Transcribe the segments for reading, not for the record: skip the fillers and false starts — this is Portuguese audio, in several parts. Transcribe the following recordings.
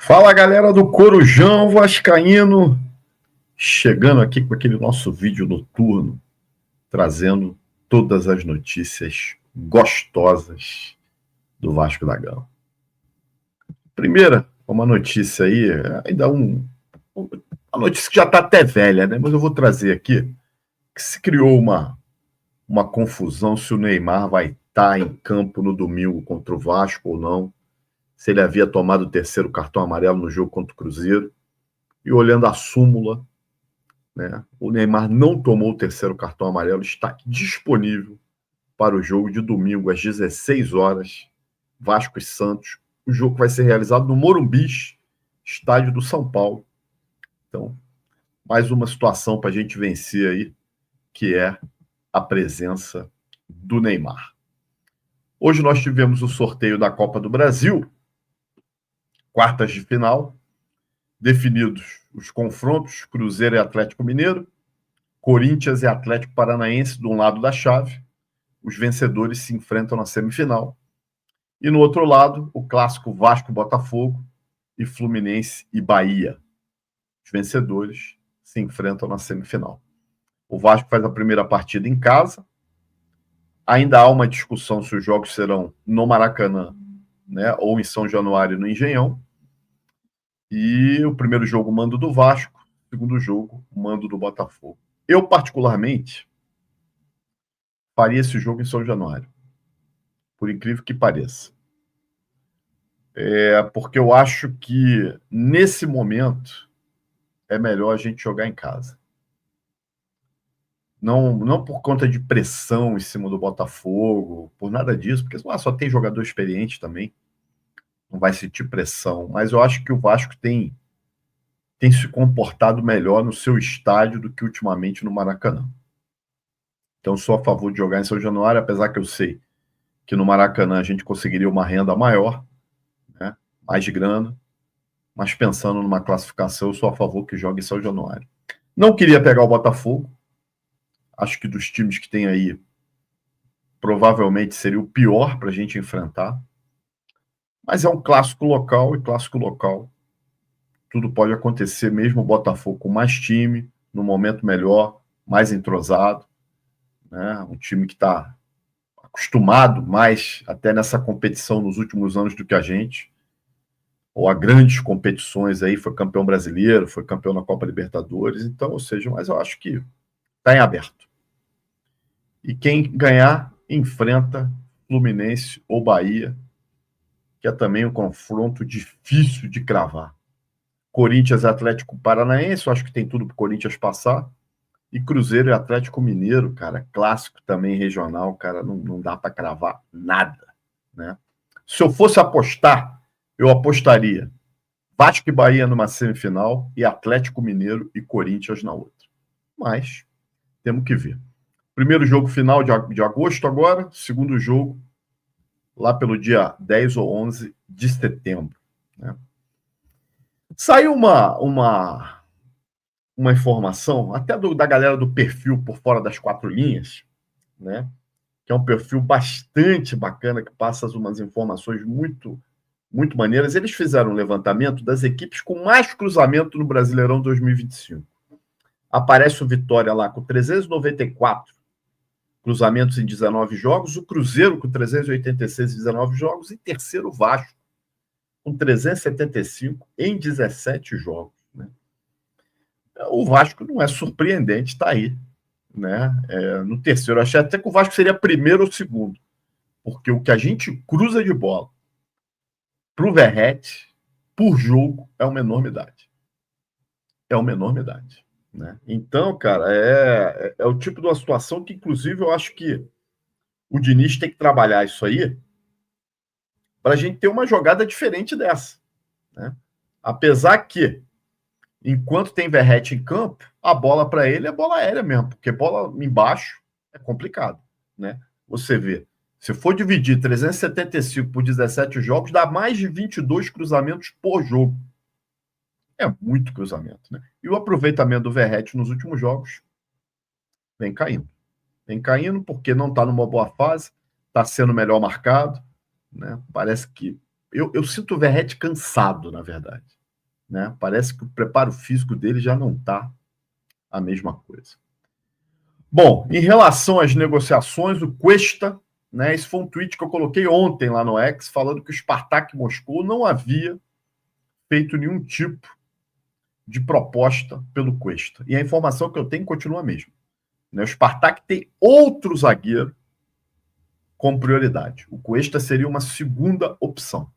Fala, galera do Corujão Vascaíno, chegando aqui com aquele nosso vídeo noturno, trazendo todas as notícias gostosas do Vasco da Gama. Primeira, uma notícia aí, ainda uma notícia que já está até velha, né? Mas eu vou trazer aqui, que se criou uma confusão se o Neymar vai estar em campo no domingo contra o Vasco ou não, se ele havia tomado o terceiro cartão amarelo no jogo contra o Cruzeiro. E olhando a súmula, né, o Neymar não tomou o terceiro cartão amarelo, está disponível para o jogo de domingo às 16 horas, Vasco e Santos. O jogo vai ser realizado no Morumbi, estádio do São Paulo. Então, mais uma situação para a gente vencer aí, que é a presença do Neymar. Hoje nós tivemos o sorteio da Copa do Brasil, quartas de final, definidos os confrontos, Cruzeiro e Atlético Mineiro, Corinthians e Atlético Paranaense de um lado da chave. Os vencedores se enfrentam na semifinal. E no outro lado, o clássico Vasco-Botafogo e Fluminense e Bahia. Os vencedores se enfrentam na semifinal. O Vasco faz a primeira partida em casa. Ainda há uma discussão se os jogos serão no Maracanã, né, ou em São Januário, no Engenhão. E o primeiro jogo, mando do Vasco. O segundo jogo, mando do Botafogo. Eu, particularmente, faria esse jogo em São Januário, por incrível que pareça. Porque eu acho que, nesse momento, é melhor a gente jogar em casa. Não por conta de pressão em cima do Botafogo, por nada disso, porque só tem jogador experiente também, não vai sentir pressão. Mas eu acho que o Vasco tem se comportado melhor no seu estádio do que ultimamente no Maracanã. Então, sou a favor de jogar em São Januário, apesar que eu sei que no Maracanã a gente conseguiria uma renda maior, né, mais de grana, mas pensando numa classificação, eu sou a favor que jogue em São Januário. Não queria pegar o Botafogo, acho que dos times que tem aí, provavelmente seria o pior para a gente enfrentar, mas é um clássico local, e clássico local tudo pode acontecer, mesmo o Botafogo com mais time, no momento melhor, mais entrosado, né? Um time que está acostumado mais até nessa competição nos últimos anos do que a gente, ou a grandes competições aí, foi campeão brasileiro, foi campeão na Copa Libertadores, então, ou seja, mas eu acho que está em aberto. E quem ganhar, enfrenta Fluminense ou Bahia, que é também um confronto difícil de cravar. Corinthians e Atlético Paranaense, eu acho que tem tudo para o Corinthians passar. E Cruzeiro e Atlético Mineiro, cara, clássico também regional, cara, não dá para cravar nada, né? Se eu fosse apostar, eu apostaria Vasco e Bahia numa semifinal e Atlético Mineiro e Corinthians na outra. Mas temos que ver. Primeiro jogo final de agosto agora, segundo jogo lá pelo dia 10 ou 11 de setembro, né? Saiu uma informação, até da galera do perfil Por Fora das Quatro Linhas, né? Que é um perfil bastante bacana, que passa umas informações muito, muito maneiras. Eles fizeram um levantamento das equipes com mais cruzamento no Brasileirão 2025. Aparece o Vitória lá com 394 cruzamentos em 19 jogos, o Cruzeiro com 386 em 19 jogos, e terceiro o Vasco com 375 em 17 jogos, né? O Vasco não é surpreendente, está aí, né? No terceiro, eu achei até que o Vasco seria primeiro ou segundo, porque o que a gente cruza de bola para o Verratti, por jogo, é uma enormidade. É uma enormidade, né? Então, cara, é o tipo de uma situação que, inclusive, eu acho que o Diniz tem que trabalhar isso aí para a gente ter uma jogada diferente dessa, né? Apesar que, enquanto tem Verratti em campo, a bola para ele é bola aérea mesmo, porque bola embaixo é complicado, né? Você vê, se for dividir 375 por 17 jogos, dá mais de 22 cruzamentos por jogo. É muito cruzamento, né? E o aproveitamento do Verratti nos últimos jogos vem caindo. Vem caindo porque não está numa boa fase, está sendo melhor marcado, né? Parece que Eu sinto o Verratti cansado, na verdade, né? Parece que o preparo físico dele já não está a mesma coisa. Bom, em relação às negociações, o Cuesta, né? Esse foi um tweet que eu coloquei ontem lá no X, falando que o Spartak Moscou não havia feito nenhum tipo de proposta pelo Cuesta. E a informação que eu tenho continua a mesma, né? O Spartak tem outro zagueiro com prioridade. O Cuesta seria uma segunda opção,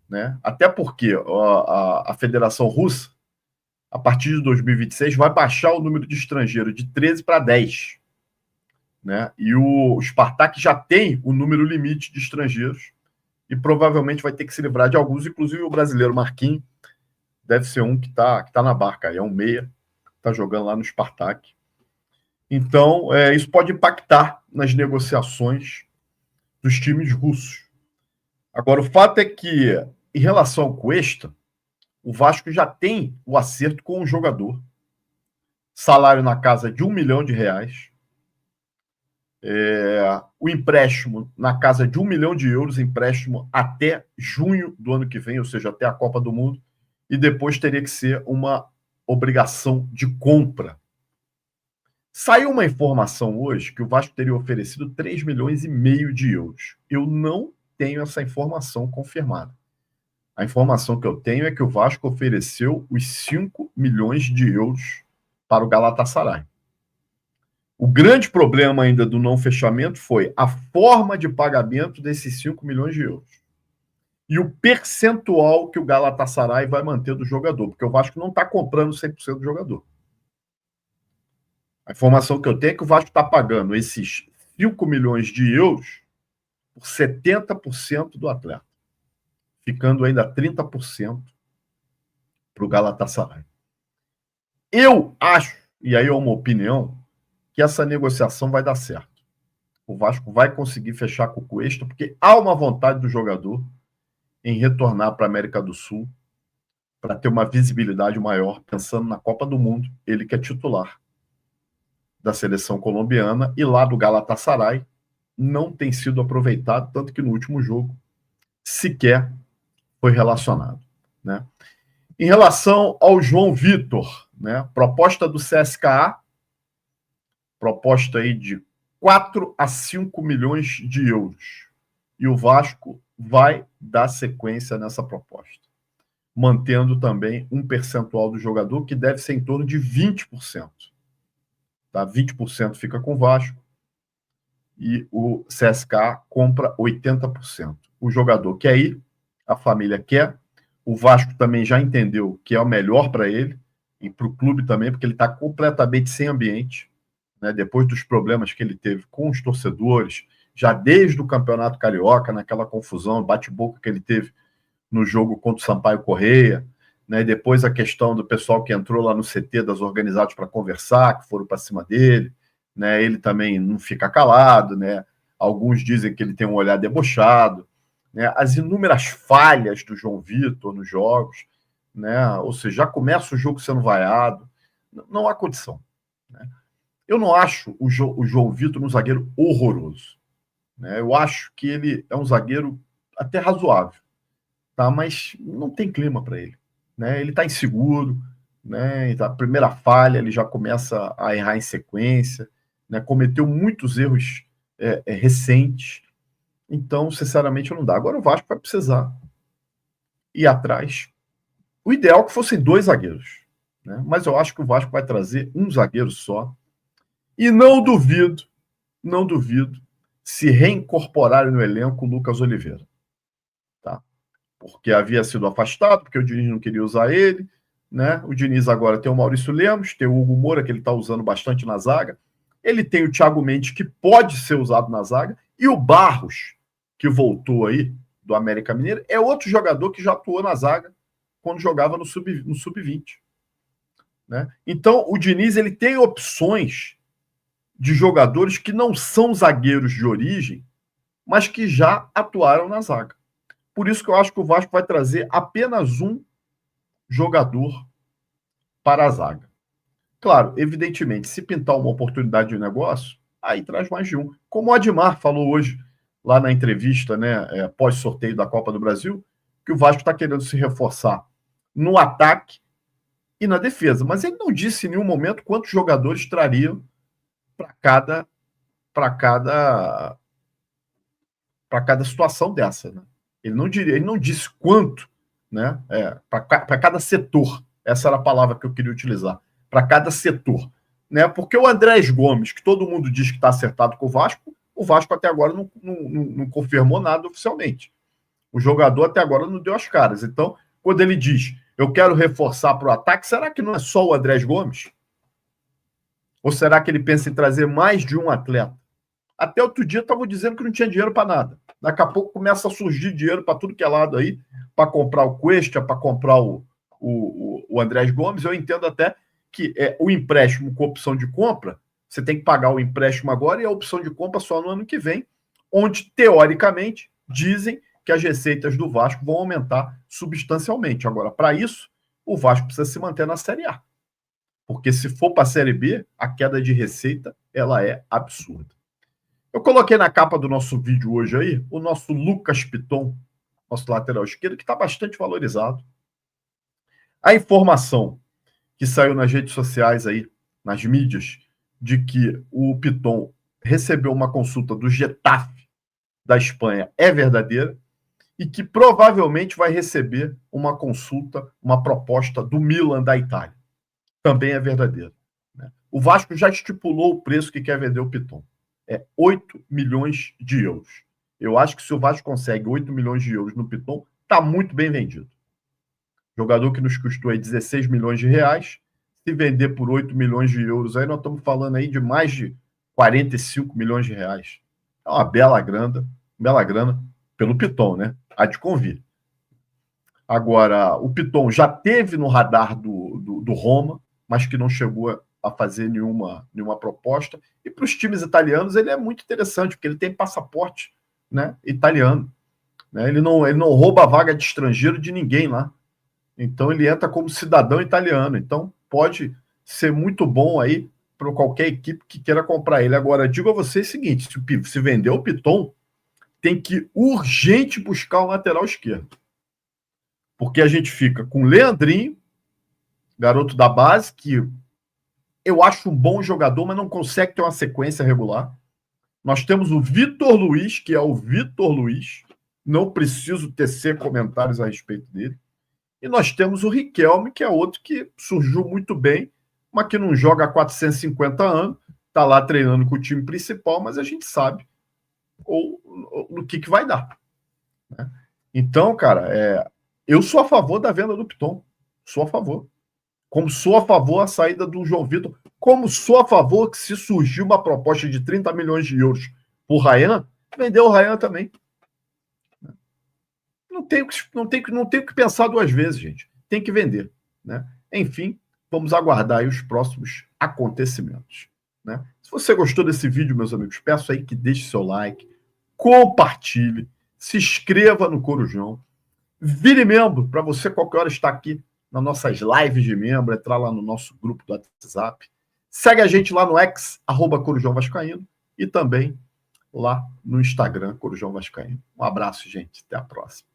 né? Até porque a Federação Russa, a partir de 2026, vai baixar o número de estrangeiros de 13 para 10. Né? E o Spartak já tem o número limite de estrangeiros e provavelmente vai ter que se livrar de alguns, inclusive o brasileiro Marquinhos deve ser um que tá na barca, é um meia, está jogando lá no Spartak. Então, isso pode impactar nas negociações dos times russos. Agora, o fato é que, em relação ao Cuesta, o Vasco já tem o acerto com o jogador. Salário na casa de R$1 milhão. O empréstimo na casa de €1 milhão, empréstimo até junho do ano que vem, ou seja, até a Copa do Mundo, e depois teria que ser uma obrigação de compra. Saiu uma informação hoje que o Vasco teria oferecido €3,5 milhões. Eu não tenho essa informação confirmada. A informação que eu tenho é que o Vasco ofereceu os €5 milhões para o Galatasaray. O grande problema ainda do não fechamento foi a forma de pagamento desses €5 milhões e o percentual que o Galatasaray vai manter do jogador, porque o Vasco não está comprando 100% do jogador. A informação que eu tenho é que o Vasco está pagando esses €5 milhões por 70% do atleta, ficando ainda 30% para o Galatasaray. Eu acho, e aí é uma opinião, que essa negociação vai dar certo. O Vasco vai conseguir fechar com o Cuesta, porque há uma vontade do jogador em retornar para a América do Sul para ter uma visibilidade maior, pensando na Copa do Mundo. Ele que é titular da seleção colombiana e lá do Galatasaray não tem sido aproveitado, tanto que no último jogo sequer foi relacionado, né? Em relação ao João Vitor, né? Proposta do CSKA, proposta aí de 4 a 5 milhões de euros. E o Vasco vai dar sequência nessa proposta, mantendo também um percentual do jogador que deve ser em torno de 20%. Tá? 20% fica com o Vasco e o CSKA compra 80%. O jogador quer ir, a família quer, o Vasco também já entendeu que é o melhor para ele e para o clube também, porque ele está completamente sem ambiente, né? Depois dos problemas que ele teve com os torcedores, já desde o Campeonato Carioca, naquela confusão, bate-boca que ele teve no jogo contra o Sampaio Corrêa, né? Depois a questão do pessoal que entrou lá no CT das organizadas para conversar, que foram para cima dele, né? Ele também não fica calado, né? Alguns dizem que ele tem um olhar debochado, né? As inúmeras falhas do João Vitor nos jogos, né? Ou seja, já começa o jogo sendo vaiado, não há condição, né? Eu não acho o João Vitor um zagueiro horroroso, né? Eu acho que ele é um zagueiro até razoável, tá? Mas não tem clima para ele, né? Ele está inseguro, né? A primeira falha ele já começa a errar em sequência, né? Cometeu muitos erros recentes, então sinceramente não dá. Agora o Vasco vai precisar ir atrás. O ideal é que fossem dois zagueiros, né? Mas eu acho que o Vasco vai trazer um zagueiro só e não duvido se reincorporarem no elenco o Lucas Oliveira, tá? Porque havia sido afastado, porque o Diniz não queria usar ele, né? O Diniz agora tem o Maurício Lemos, tem o Hugo Moura, que ele está usando bastante na zaga, ele tem o Thiago Mendes, que pode ser usado na zaga, e o Barros, que voltou aí do América Mineiro, é outro jogador que já atuou na zaga quando jogava no Sub-20. Né? Então, o Diniz ele tem opções de jogadores que não são zagueiros de origem, mas que já atuaram na zaga. Por isso que eu acho que o Vasco vai trazer apenas um jogador para a zaga. Claro, evidentemente, se pintar uma oportunidade de negócio, aí traz mais de um. Como o Admar falou hoje lá na entrevista, né, pós-sorteio da Copa do Brasil, que o Vasco está querendo se reforçar no ataque e na defesa. Mas ele não disse em nenhum momento quantos jogadores trariam para cada situação dessa, né? Ele não disse quanto, né? Para cada setor. Essa era a palavra que eu queria utilizar. Para cada setor, né? Porque o Andrés Gomes, que todo mundo diz que está acertado com o Vasco até agora não confirmou nada oficialmente. O jogador até agora não deu as caras. Então, quando ele diz, eu quero reforçar para o ataque, será que não é só o Andrés Gomes? Ou será que ele pensa em trazer mais de um atleta? Até outro dia estavam dizendo que não tinha dinheiro para nada. Daqui a pouco começa a surgir dinheiro para tudo que é lado aí, para comprar o Cuesta, para comprar o Andrés Gomes. Eu entendo até que o empréstimo com opção de compra, você tem que pagar o empréstimo agora e a opção de compra só no ano que vem, onde, teoricamente, dizem que as receitas do Vasco vão aumentar substancialmente. Agora, para isso, o Vasco precisa se manter na Série A. Porque se for para a Série B, a queda de receita ela é absurda. Eu coloquei na capa do nosso vídeo hoje aí o nosso Lucas Piton, nosso lateral esquerdo, que está bastante valorizado. A informação que saiu nas redes sociais aí, nas mídias, de que o Piton recebeu uma consulta do Getafe da Espanha é verdadeira e que provavelmente vai receber uma consulta, uma proposta do Milan da Itália. Também é verdadeira. O Vasco já estipulou o preço que quer vender o Piton. É 8 milhões de euros. Eu acho que se o Vasco consegue 8 milhões de euros no Piton, está muito bem vendido. Jogador que nos custou aí 16 milhões de reais, se vender por 8 milhões de euros, aí nós estamos falando aí de mais de 45 milhões de reais. É uma bela grana pelo Piton, né? Há de convir. Agora, o Piton já teve no radar do Roma, mas que não chegou a fazer nenhuma proposta. E para os times italianos ele é muito interessante, porque ele tem passaporte, né, italiano. Né? Ele não rouba a vaga de estrangeiro de ninguém lá. Então ele entra como cidadão italiano. Então pode ser muito bom aí para qualquer equipe que queira comprar ele. Agora, digo a vocês o seguinte, se vender o Piton, tem que urgente buscar o lateral esquerdo. Porque a gente fica com o Leandrinho, garoto da base, que eu acho um bom jogador, mas não consegue ter uma sequência regular. Nós temos o Vitor Luiz, que é o Vitor Luiz. Não preciso tecer comentários a respeito dele. E nós temos o Riquelme, que é outro que surgiu muito bem, mas que não joga há 450 anos, está lá treinando com o time principal, mas a gente sabe no que vai dar. Né? Então, cara, eu sou a favor da venda do Piton. Sou a favor. Como sou a favor da saída do João Vitor. Como sou a favor que, se surgir uma proposta de 30 milhões de euros por Ryan, vender o Ryan também. Não tem que pensar duas vezes, gente. Tem que vender. Né? Enfim, vamos aguardar aí os próximos acontecimentos. Né? Se você gostou desse vídeo, meus amigos, peço aí que deixe seu like, compartilhe, se inscreva no Corujão, vire membro para você qualquer hora estar aqui nas nossas lives de membro, entrar lá no nosso grupo do WhatsApp. Segue a gente lá no X, @Corujão Vascaíno, e também lá no Instagram, Corujão Vascaíno. Um abraço, gente. Até a próxima.